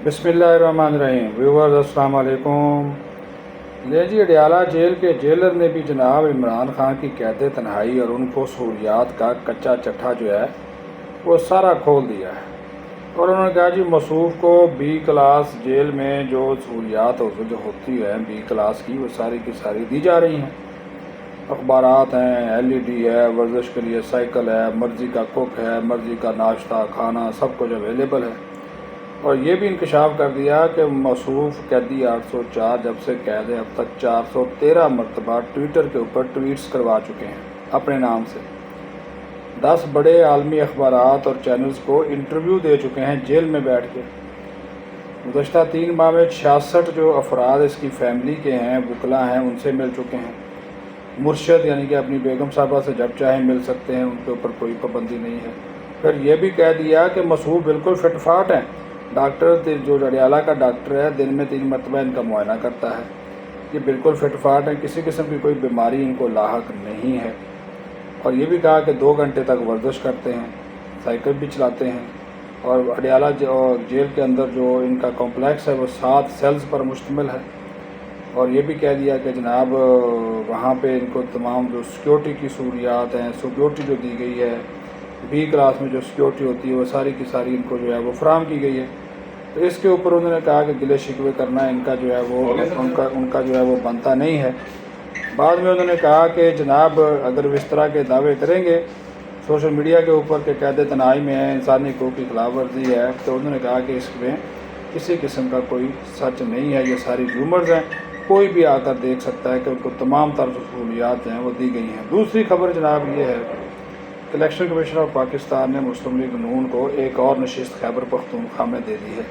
बिस्मिल्लाहिर्रहमानिर्रहीम। व्यूवर्स अस्सलाम वालेकुम। ले जी, अडियाला जेल के जेलर ने भी जनाब इमरान खान की कैद तन्हाई और उनको सहूलियात का कच्चा चट्ठा जो है वो सारा खोल दिया है। और उन्होंने कहा जी, मसूफ को बी क्लास जेल में जो सहूलियात जो होती है बी क्लास की, वो सारी की सारी दी जा रही हैं। अखबारात हैं, LED है, वर्जिश के लिए साइकिल है, मर्ज़ी का कुक है, मर्ज़ी का नाश्ता खाना सब कुछ अवेलेबल है। और ये भी इंकशाफ कर दिया कि मसूफ कैदी 804 जब से कैद है अब तक 413 मरतबा ट्विटर के ऊपर ट्वीट्स करवा चुके हैं अपने नाम से। 10 बड़े आलमी अखबारात और चैनल्स को इंटरव्यू दे चुके हैं जेल में बैठ के। गुज़श्ता 3 माह में 66 जो अफराद इसकी फैमिली के हैं, वकला हैं, उनसे मिल चुके हैं। मुर्शद यानी कि अपनी बेगम साहबा से जब चाहे मिल सकते हैं, उनके ऊपर कोई पाबंदी नहीं है। फिर यह भी कह दिया कि मसूफ बिल्कुल फिटफाट हैं। डॉक्टर जो अडियाला का डॉक्टर है, दिन में 3 मरतबा इनका मुआयना करता है। ये बिल्कुल फिटफाट है, किसी किस्म की कोई बीमारी इनको लाहक नहीं है। और ये भी कहा कि 2 घंटे तक वर्जिश करते हैं, साइकिल भी चलाते हैं। और अडियाला जेल के अंदर जो इनका कॉम्प्लेक्स है वो 7 सेल्स पर मुश्तमिल है। और ये भी कह दिया कि जनाब वहाँ पे इनको तमाम जो सिक्योरिटी की सहूलियात हैं, सिक्योरिटी जो दी गई है, बी क्लास में जो सिक्योरिटी होती है वो सारी की सारी इनको जो है वो फराहम की गई है। तो इसके ऊपर उन्होंने कहा कि गिले शिकवे करना इनका जो है वो उनका जो है वो बनता नहीं है। बाद में उन्होंने कहा कि जनाब अगर वो इस तरह के दावे करेंगे सोशल मीडिया के ऊपर कि कैद तनाई में है, इंसानी हकूक़ की खिलाफ वर्जी है, तो उन्होंने कहा कि इसमें किसी किस्म का कोई सच नहीं है, ये सारी रूमर्स हैं। कोई भी आकर देख सकता है कि उनको तमाम तरह सहूलियात हैं वो दी गई हैं। दूसरी खबर जनाब ये है, इलेक्शन कमीशन ऑफ पाकिस्तान ने मुस्लिम लीग नून को एक और नशिस्त खैबर पख्तूनख्वा में दे दी है,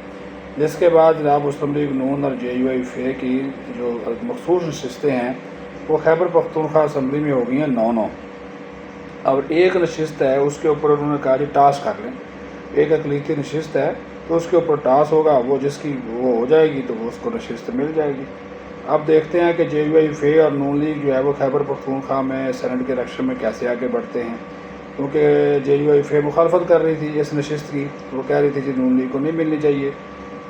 जिसके बाद जनाब मुस्लिम लीग नून और JUIF की जो मखसूस नशिस्तें हैं वो खैबर पख्तूनख्वा असम्बली में हो गई हैं 9-9। अब एक नशिस्त है उसके ऊपर उन्होंने कहा जी टास कर लें। एक अकलीती नशिस्त है तो उसके ऊपर टास होगा, वो जिसकी वो हो जाएगी तो वो उसको नशिस्त मिल जाएगी। अब देखते हैं कि JUIF और नून लीग जो है वो खैबर पख्तूनख्वा में सेनेट के इलेक्शन में कैसे आगे बढ़ते हैं, क्योंकि JUIF मुखालफत कर रही थी इस नशिस्त की। वो कह रही थी कि नून लीग को नहीं मिलनी चाहिए।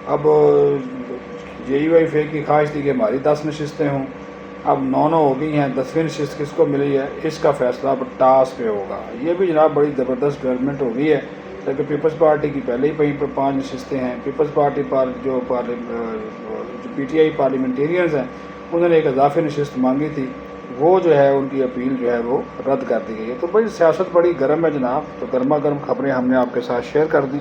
अब JUIF की ख्वाहिश थी कि हमारी 10 नशिस्तें हों, अब 9-9 हो गई हैं। 10वीं नशिस्त किसको मिली है इसका फैसला अब टास पे होगा। ये भी जनाब बड़ी ज़बरदस्त डेवलपमेंट हो गई है, क्योंकि पीपल्स पार्टी की पहले ही वहीं पर 5 नशिस्तें हैं। पीपल्स पार्टी पर जो PTI पार्लियामेंटेरियंस हैं उन्होंने एक इजाफी नशिस्त मांगी थी, वो जो है उनकी अपील जो है वो रद्द कर दी गई है। तो बड़ी सियासत बड़ी गर्म है जनाब। तो गर्मा गर्म खबरें हमने आपके साथ शेयर कर दी।